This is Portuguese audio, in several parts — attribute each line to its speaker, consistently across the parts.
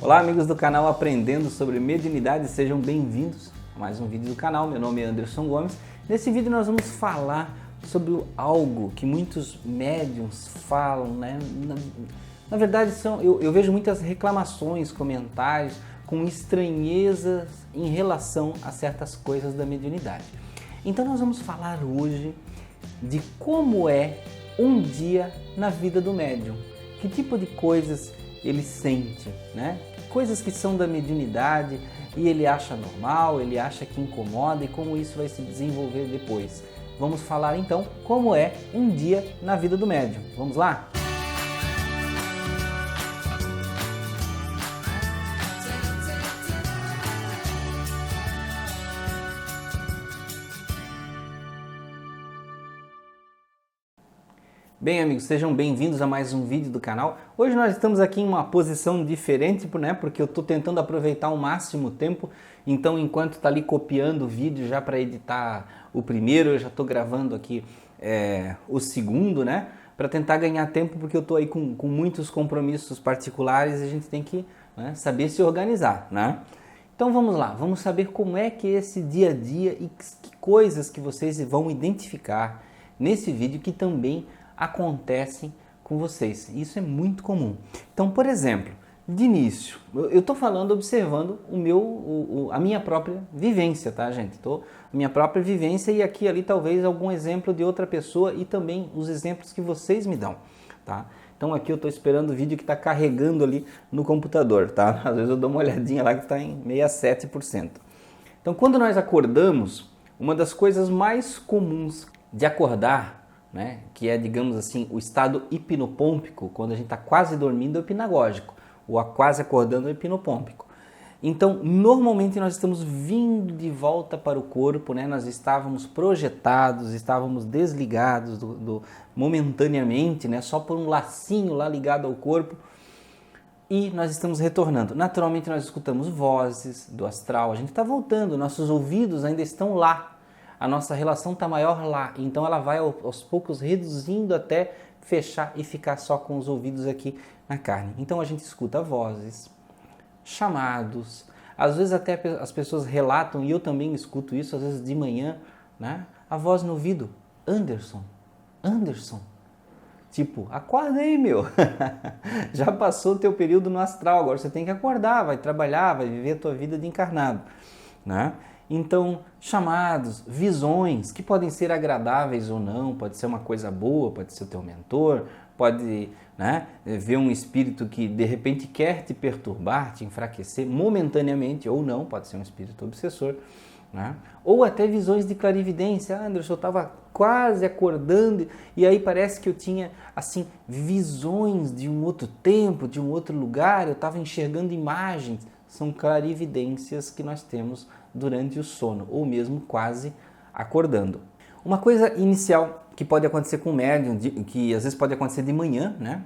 Speaker 1: Olá amigos do canal Aprendendo sobre Mediunidade, sejam bem-vindos a mais um vídeo do canal. Meu nome é Anderson Gomes. Nesse vídeo nós vamos falar sobre algo que muitos médiuns falam, né? Na verdade eu vejo muitas reclamações, comentários com estranhezas em relação a certas coisas da mediunidade. Então nós vamos falar hoje de como é um dia na vida do médium, que tipo de coisas ele sente, né? Coisas que são da mediunidade e ele acha normal, ele acha que incomoda e como isso vai se desenvolver depois. Vamos falar então como é um dia na vida do médium. Vamos lá? Bem amigos, sejam bem-vindos a mais um vídeo do canal. Hoje nós estamos aqui em uma posição diferente, né? Porque eu estou tentando aproveitar ao máximo o tempo. Então enquanto está ali copiando o vídeo já para editar o primeiro, eu já estou gravando aqui o segundo, né? Para tentar ganhar tempo, porque eu estou aí com muitos compromissos particulares e a gente tem que, né, saber se organizar, né? Então vamos lá, vamos saber como é que é esse dia a dia e que coisas que vocês vão identificar nesse vídeo que também acontecem com vocês. Isso é muito comum. Então, por exemplo, de início, eu estou falando observando a minha própria vivência, tá, gente? A minha própria vivência e aqui ali talvez algum exemplo de outra pessoa e também os exemplos que vocês me dão, tá? Então aqui eu estou esperando o vídeo que está carregando ali no computador, tá? Às vezes eu dou uma olhadinha lá que está em 67%. Então, quando nós acordamos, uma das coisas mais comuns de acordar, né, que é, digamos assim, o estado hipnopômpico, quando a gente está quase dormindo, é o hipnagógico, ou quase acordando é o hipnopômpico. Então, normalmente nós estamos vindo de volta para o corpo, né? Nós estávamos projetados, estávamos desligados momentaneamente, né? Só por um lacinho lá ligado ao corpo, e nós estamos retornando. Naturalmente nós escutamos vozes do astral, a gente está voltando, nossos ouvidos ainda estão lá. A nossa relação está maior lá, então ela vai aos poucos reduzindo até fechar e ficar só com os ouvidos aqui na carne. Então a gente escuta vozes, chamados, às vezes até as pessoas relatam, e eu também escuto isso, às vezes de manhã, né? A voz no ouvido, Anderson, Anderson. Tipo, acorda aí, meu, já passou o teu período no astral, agora você tem que acordar, vai trabalhar, vai viver a tua vida de encarnado, né? Então, chamados, visões, que podem ser agradáveis ou não, pode ser uma coisa boa, pode ser o teu mentor, pode, né, ver um espírito que de repente quer te perturbar, te enfraquecer momentaneamente ou não, pode ser um espírito obsessor, né? Ou até visões de clarividência. Anderson, eu estava quase acordando e aí parece que eu tinha assim visões de um outro tempo, de um outro lugar, eu estava enxergando imagens. São clarividências que nós temos durante o sono, ou mesmo quase acordando. Uma coisa inicial que pode acontecer com o médium, que às vezes pode acontecer de manhã, né?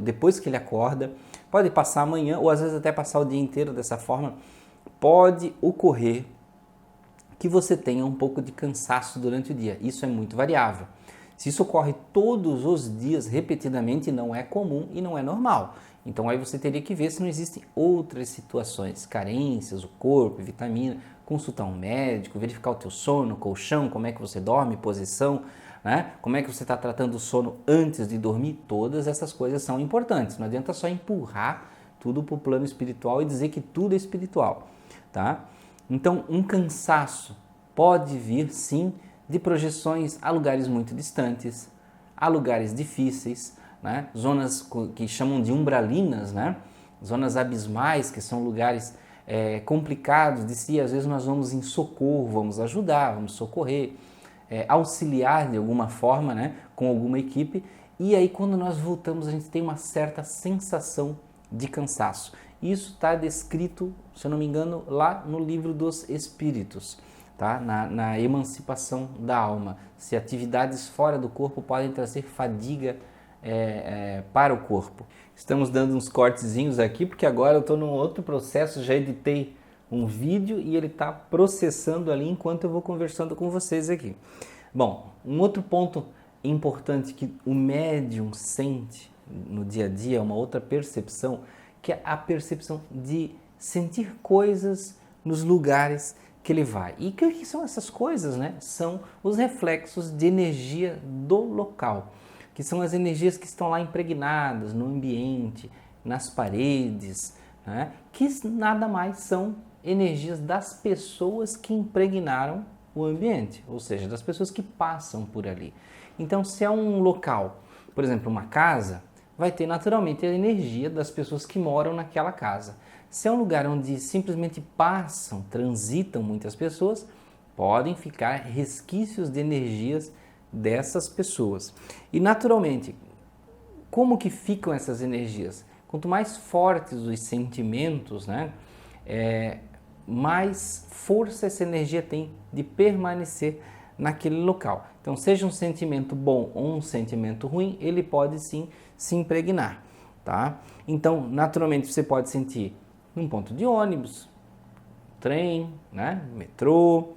Speaker 1: Depois que ele acorda, pode passar a manhã, ou às vezes até passar o dia inteiro dessa forma, pode ocorrer que você tenha um pouco de cansaço durante o dia. Isso é muito variável. Se isso ocorre todos os dias, repetidamente, não é comum e não é normal. Então aí você teria que ver se não existem outras situações, carências, o corpo, vitamina, consultar um médico, verificar o teu sono, colchão, como é que você dorme, posição, né? Como é que você está tratando o sono antes de dormir. Todas essas coisas são importantes. Não adianta só empurrar tudo para o plano espiritual e dizer que tudo é espiritual, tá? Então um cansaço pode vir sim de projeções a lugares muito distantes, a lugares difíceis, né? Zonas que chamam de umbralinas, né? Zonas abismais, que são lugares complicados de si. Às vezes nós vamos em socorro, vamos ajudar, vamos socorrer, auxiliar de alguma forma, né? Com alguma equipe, e aí quando nós voltamos a gente tem uma certa sensação de cansaço. Isso está descrito, se eu não me engano, lá no Livro dos Espíritos, tá? Na emancipação da alma. Se atividades fora do corpo podem trazer fadiga para o corpo. Estamos dando uns cortezinhos aqui porque agora eu estou num outro processo, já editei um vídeo e ele está processando ali enquanto eu vou conversando com vocês aqui. Bom, um outro ponto importante que o médium sente no dia a dia, uma outra percepção, que é a percepção de sentir coisas nos lugares que ele vai. E o que são essas coisas, né? São os reflexos de energia do local, que são as energias que estão lá impregnadas no ambiente, nas paredes, né? Que nada mais são energias das pessoas que impregnaram o ambiente, ou seja, das pessoas que passam por ali. Então, se é um local, por exemplo, uma casa, vai ter naturalmente a energia das pessoas que moram naquela casa. Se é um lugar onde simplesmente passam, transitam muitas pessoas, podem ficar resquícios de energias dessas pessoas. E naturalmente, como que ficam essas energias? Quanto mais fortes os sentimentos, né, mais força essa energia tem de permanecer naquele local. Então, seja um sentimento bom ou um sentimento ruim, ele pode sim se impregnar, tá? Então, naturalmente, você pode sentir num ponto de ônibus, trem, né, metrô,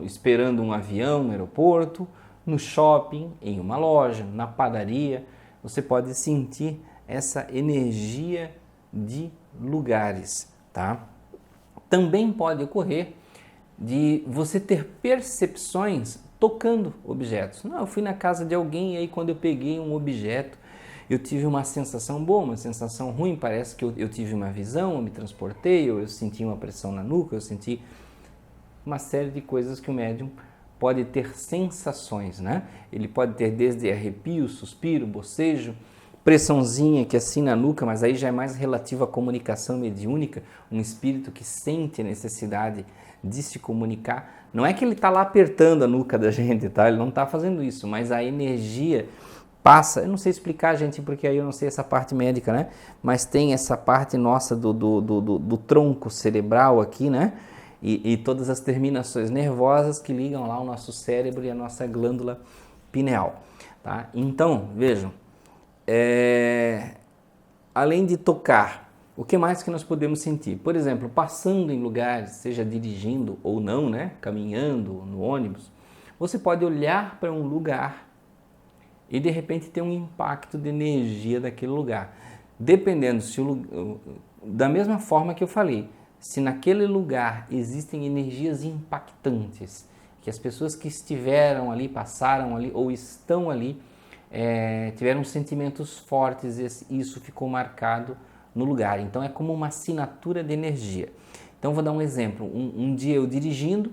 Speaker 1: esperando um avião no aeroporto, no shopping, em uma loja, na padaria. Você pode sentir essa energia de lugares, tá? Também pode ocorrer de você ter percepções tocando objetos. Não, eu fui na casa de alguém e aí quando eu peguei um objeto, eu tive uma sensação boa, uma sensação ruim, parece que eu tive uma visão, eu me transportei, ou eu senti uma pressão na nuca, eu senti uma série de coisas que o médium pode ter sensações, né? Ele pode ter desde arrepio, suspiro, bocejo, pressãozinha que assim na nuca, mas aí já é mais relativo à comunicação mediúnica, um espírito que sente a necessidade de se comunicar. Não é que ele está lá apertando a nuca da gente, tá? Ele não está fazendo isso, mas a energia passa, eu não sei explicar, gente, porque aí eu não sei essa parte médica, né? Mas tem essa parte nossa do tronco cerebral aqui, né? E todas as terminações nervosas que ligam lá o nosso cérebro e a nossa glândula pineal, tá? Então, vejam, além de tocar, o que mais que nós podemos sentir? Por exemplo, passando em lugares, seja dirigindo ou não, né? Caminhando no ônibus, você pode olhar para um lugar e de repente ter um impacto de energia daquele lugar. Dependendo, da mesma forma que eu falei, se naquele lugar existem energias impactantes, que as pessoas que estiveram ali, passaram ali ou estão ali, tiveram sentimentos fortes e isso ficou marcado no lugar. Então é como uma assinatura de energia. Então vou dar um exemplo. Um dia eu dirigindo,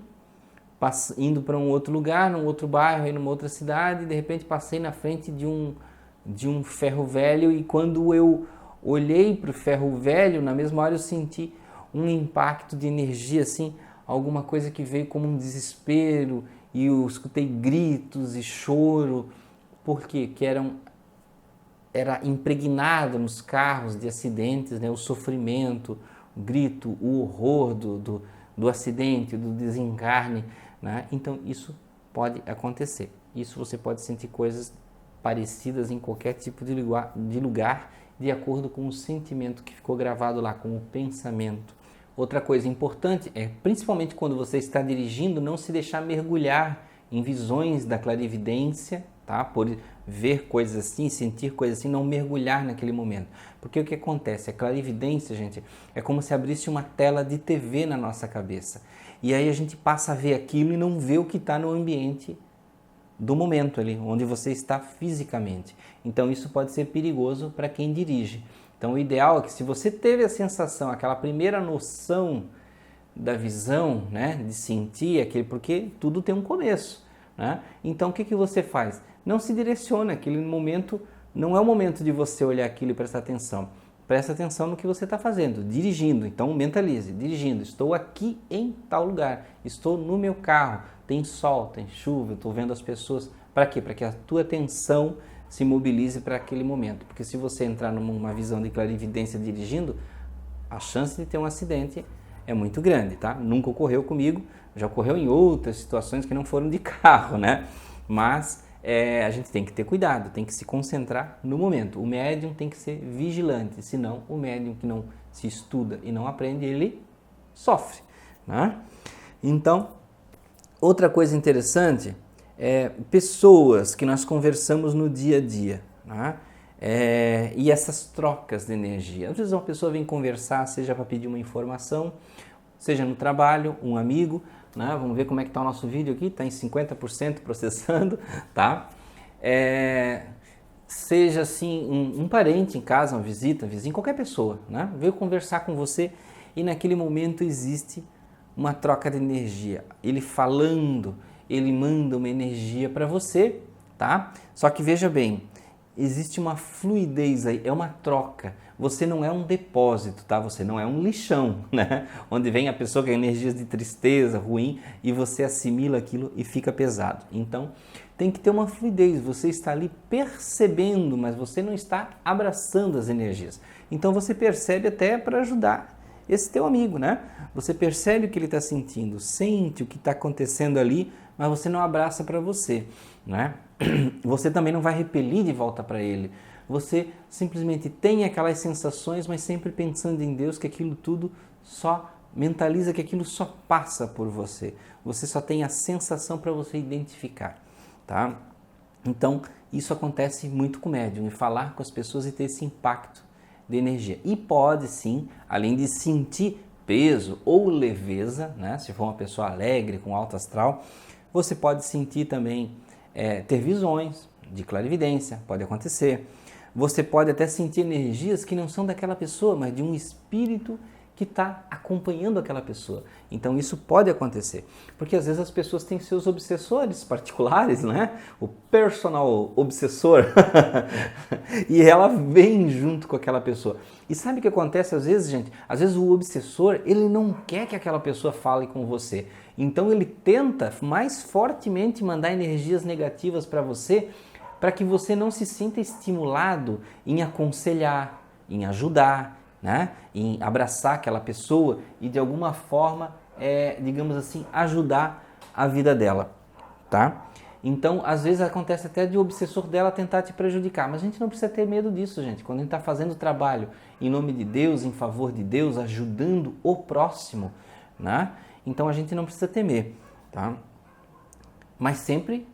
Speaker 1: indo para um outro lugar, num outro bairro, em numa outra cidade, e de repente passei na frente de um ferro velho e quando eu olhei para o ferro velho, na mesma hora eu senti um impacto de energia, assim, alguma coisa que veio como um desespero e eu escutei gritos e choro, porque que era impregnado nos carros de acidentes, né, o sofrimento, o grito, o horror do acidente, do desencarne, né? Então isso pode acontecer. Isso você pode sentir coisas parecidas em qualquer tipo de lugar, de acordo com o sentimento que ficou gravado lá, com o pensamento. Outra coisa importante é, principalmente quando você está dirigindo, não se deixar mergulhar em visões da clarividência, tá? Por ver coisas assim, sentir coisas assim, não mergulhar naquele momento. Porque o que acontece? A clarividência, gente, é como se abrisse uma tela de TV na nossa cabeça. E aí a gente passa a ver aquilo e não vê o que está no ambiente do momento ali, onde você está fisicamente. Então isso pode ser perigoso para quem dirige. Então o ideal é que se você teve a sensação, aquela primeira noção da visão, né, de sentir aquele, porque tudo tem um começo, né? Então o que você faz? Não se direciona, aquele momento não é o momento de você olhar aquilo e prestar atenção. Presta atenção no que você está fazendo, dirigindo, então mentalize, dirigindo, estou aqui em tal lugar, estou no meu carro, tem sol, tem chuva, eu estou vendo as pessoas. Para quê? Para que a tua atenção se mobilize para aquele momento, porque se você entrar numa visão de clarividência dirigindo, a chance de ter um acidente é muito grande, tá? Nunca ocorreu comigo, já ocorreu em outras situações que não foram de carro, né? Mas a gente tem que ter cuidado, tem que se concentrar no momento. O médium tem que ser vigilante, senão o médium que não se estuda e não aprende, ele sofre, né? Então, outra coisa interessante é pessoas que nós conversamos no dia a dia, né? E essas trocas de energia. Às vezes uma pessoa vem conversar, seja para pedir uma informação, seja no trabalho, um amigo, né? Vamos ver como é que está o nosso vídeo aqui, está em 50% processando, tá? Seja assim um parente em casa, uma visita, vizinho, qualquer pessoa, né? Veio conversar com você e naquele momento existe uma troca de energia. Ele falando, ele manda uma energia para você, tá? Só que veja bem, existe uma fluidez aí, é uma troca. Você não é um depósito, tá? Você não é um lixão, né? Onde vem a pessoa com energias de tristeza, ruim, e você assimila aquilo e fica pesado. Então, tem que ter uma fluidez. Você está ali percebendo, mas você não está abraçando as energias. Então, você percebe até para ajudar esse teu amigo, né? Você percebe o que ele está sentindo, sente o que está acontecendo ali, mas você não abraça para você, né? Você também não vai repelir de volta para ele. Você simplesmente tem aquelas sensações, mas sempre pensando em Deus, que aquilo tudo só mentaliza, que aquilo só passa por você. Você só tem a sensação para você identificar, tá? Então, isso acontece muito com o médium, e falar com as pessoas e ter esse impacto de energia. E pode sim, além de sentir peso ou leveza, né? Se for uma pessoa alegre, com alto astral, você pode sentir também, ter visões de clarividência, pode acontecer. Você pode até sentir energias que não são daquela pessoa, mas de um espírito que está acompanhando aquela pessoa. Então isso pode acontecer, porque às vezes as pessoas têm seus obsessores particulares, né? O personal obsessor, e ela vem junto com aquela pessoa. E sabe o que acontece às vezes, gente? Às vezes o obsessor, ele não quer que aquela pessoa fale com você. Então ele tenta mais fortemente mandar energias negativas para você, para que você não se sinta estimulado em aconselhar, em ajudar, né? Em abraçar aquela pessoa e de alguma forma, digamos assim, ajudar a vida dela, tá? Então, às vezes acontece até de o obsessor dela tentar te prejudicar, mas a gente não precisa ter medo disso, gente. Quando a gente está fazendo o trabalho em nome de Deus, em favor de Deus, ajudando o próximo, né? Então a gente não precisa temer, tá? Mas sempre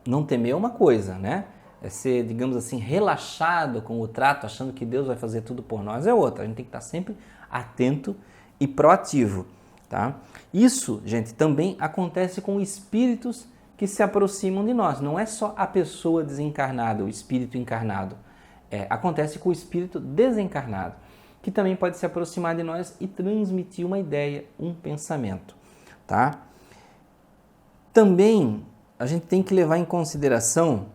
Speaker 1: não temer é uma coisa, né? É ser, digamos assim, relaxado com o trato, achando que Deus vai fazer tudo por nós, é outra. A gente tem que estar sempre atento e proativo, tá? Isso, gente, também acontece com espíritos que se aproximam de nós. Não é só a pessoa desencarnada, o espírito encarnado. Acontece com o espírito desencarnado, que também pode se aproximar de nós e transmitir uma ideia, um pensamento, tá? Também a gente tem que levar em consideração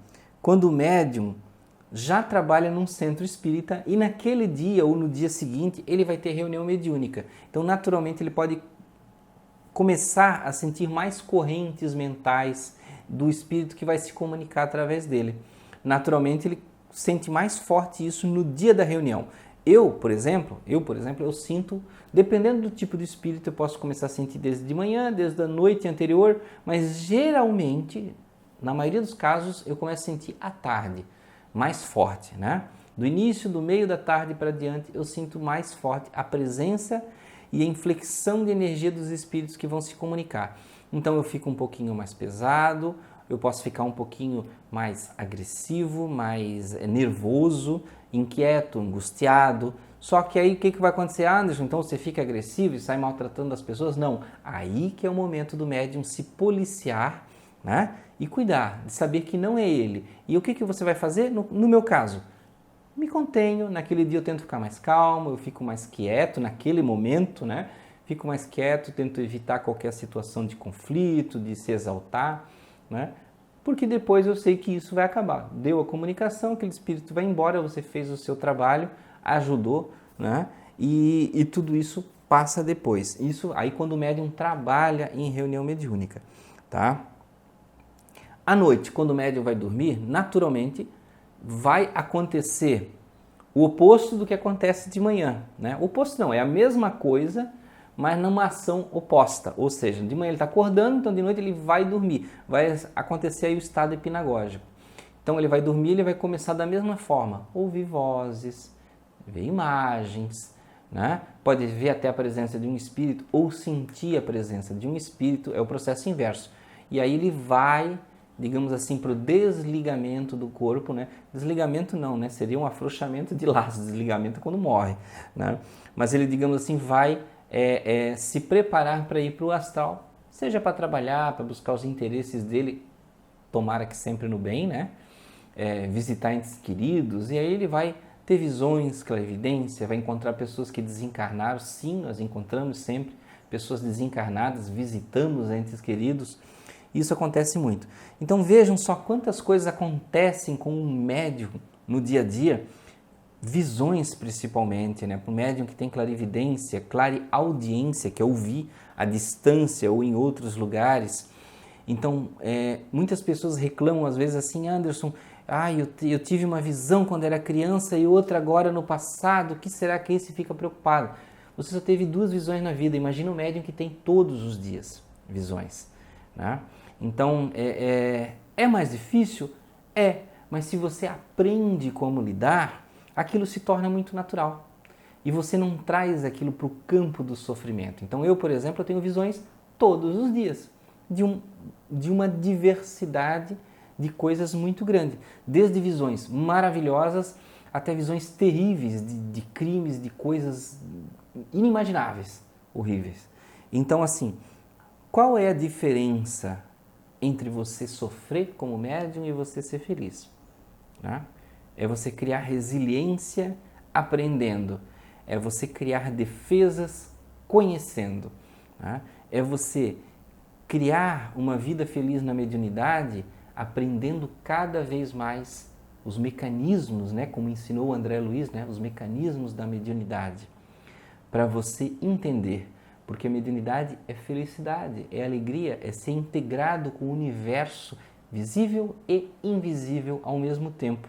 Speaker 1: quando o médium já trabalha num centro espírita e naquele dia ou no dia seguinte ele vai ter reunião mediúnica. Então, naturalmente, ele pode começar a sentir mais correntes mentais do espírito que vai se comunicar através dele. Naturalmente, ele sente mais forte isso no dia da reunião. Eu, por exemplo, eu sinto, dependendo do tipo de espírito, eu posso começar a sentir desde de manhã, desde a noite anterior, mas geralmente, na maioria dos casos, eu começo a sentir à tarde, mais forte, né? Do início, do meio da tarde para diante, eu sinto mais forte a presença e a inflexão de energia dos espíritos que vão se comunicar. Então eu fico um pouquinho mais pesado, eu posso ficar um pouquinho mais agressivo, mais nervoso, inquieto, angustiado. Só que aí o que vai acontecer? Anderson, então você fica agressivo e sai maltratando as pessoas? Não, aí que é o momento do médium se policiar, né? E cuidar, de saber que não é ele. E o que você vai fazer? No meu caso, me contenho, naquele dia eu tento ficar mais calmo, eu fico mais quieto naquele momento, né? Fico mais quieto, tento evitar qualquer situação de conflito, de se exaltar, né? Porque depois eu sei que isso vai acabar. Deu a comunicação, aquele espírito vai embora, você fez o seu trabalho, ajudou, né? E tudo isso passa depois. Isso aí quando o médium trabalha em reunião mediúnica, tá? À noite, quando o médium vai dormir, naturalmente vai acontecer o oposto do que acontece de manhã, né? O oposto não, é a mesma coisa, mas numa ação oposta. Ou seja, de manhã ele está acordando, então de noite ele vai dormir. Vai acontecer aí o estado hipnagógico. Então ele vai dormir, ele vai começar da mesma forma. Ouvir vozes, ver imagens, né? Pode ver até a presença de um espírito ou sentir a presença de um espírito, é o processo inverso. E aí ele vai digamos assim, para o desligamento do corpo, né? Desligamento não, né? Seria um afrouxamento de laços, desligamento quando morre, né? Mas ele, digamos assim, vai se preparar para ir para o astral, seja para trabalhar, para buscar os interesses dele, tomara que sempre no bem, né? Visitar entes queridos, e aí ele vai ter visões, clarividência, vai encontrar pessoas que desencarnaram, sim, nós encontramos sempre pessoas desencarnadas, visitamos entes queridos, isso acontece muito. Então vejam só quantas coisas acontecem com um médium no dia a dia, visões principalmente, né? Para o médium que tem clarividência, clareaudiência, que é ouvir à distância ou em outros lugares. Então, muitas pessoas reclamam às vezes assim, Anderson, eu tive uma visão quando era criança e outra agora no passado, o que será que é isso? E fica preocupado. Você só teve 2 visões na vida, imagina o médium que tem todos os dias visões, né? Então, é mais difícil? Mas se você aprende como lidar, aquilo se torna muito natural. E você não traz aquilo para o campo do sofrimento. Então eu, por exemplo, eu tenho visões todos os dias, de uma diversidade de coisas muito grande. Desde visões maravilhosas até visões terríveis de crimes, de coisas inimagináveis, horríveis. Então, assim, qual é a diferença entre você sofrer como médium e você ser feliz? Né? É você criar resiliência aprendendo, é você criar defesas conhecendo, né? É você criar uma vida feliz na mediunidade aprendendo cada vez mais os mecanismos, né? Como ensinou o André Luiz, né? Os mecanismos da mediunidade, para você entender, porque a mediunidade é felicidade, é alegria, é ser integrado com o universo visível e invisível ao mesmo tempo.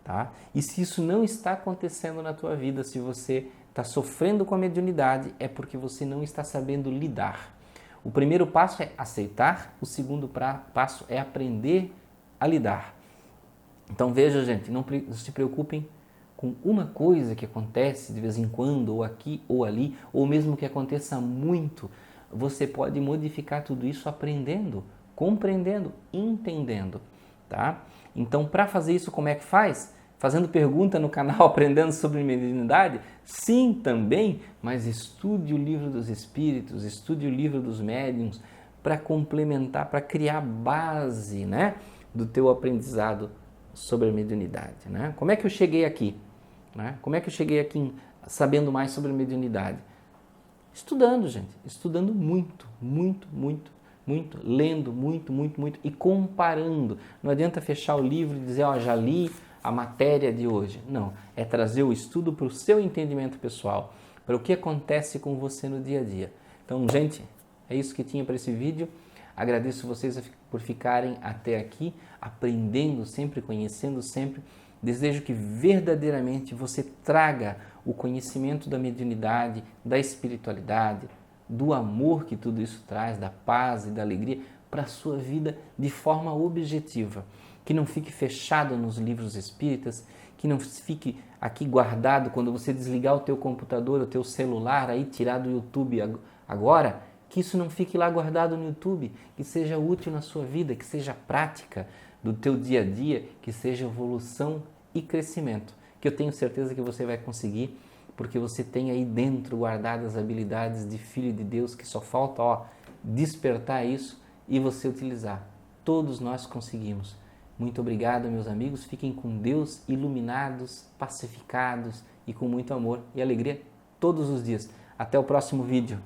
Speaker 1: Tá? E se isso não está acontecendo na tua vida, se você está sofrendo com a mediunidade, é porque você não está sabendo lidar. O primeiro passo é aceitar, o segundo passo é aprender a lidar. Então veja, gente, não se preocupem com uma coisa que acontece de vez em quando, ou aqui ou ali, ou mesmo que aconteça muito. Você pode modificar tudo isso aprendendo, compreendendo, entendendo. Tá? Então, para fazer isso, como é que faz? Fazendo pergunta no canal Aprendendo sobre Mediunidade? Sim, também, mas estude o Livro dos Espíritos, estude o Livro dos Médiuns para complementar, para criar base, né, do teu aprendizado sobre a mediunidade. Né? Como é que eu cheguei aqui? Né? Como é que eu cheguei aqui sabendo mais sobre a mediunidade? Estudando, gente, estudando muito, muito, muito, muito, lendo muito, muito, muito e comparando. Não adianta fechar o livro e dizer, já li a matéria de hoje. Não, é trazer o estudo para o seu entendimento pessoal, para o que acontece com você no dia a dia. Então, gente, é isso que tinha para esse vídeo. Agradeço vocês por ficarem até aqui, aprendendo sempre, conhecendo sempre. Desejo que verdadeiramente você traga o conhecimento da mediunidade, da espiritualidade, do amor que tudo isso traz, da paz e da alegria para a sua vida de forma objetiva. Que não fique fechado nos livros espíritas, que não fique aqui guardado quando você desligar o teu computador, o teu celular, aí tirar do YouTube agora, que isso não fique lá guardado no YouTube, que seja útil na sua vida, que seja prática do teu dia a dia, que seja evolução e crescimento, que eu tenho certeza que você vai conseguir, porque você tem aí dentro guardadas habilidades de filho de Deus, que só falta despertar isso e você utilizar. Todos nós conseguimos. Muito obrigado, meus amigos. Fiquem com Deus, iluminados, pacificados e com muito amor e alegria todos os dias. Até o próximo vídeo.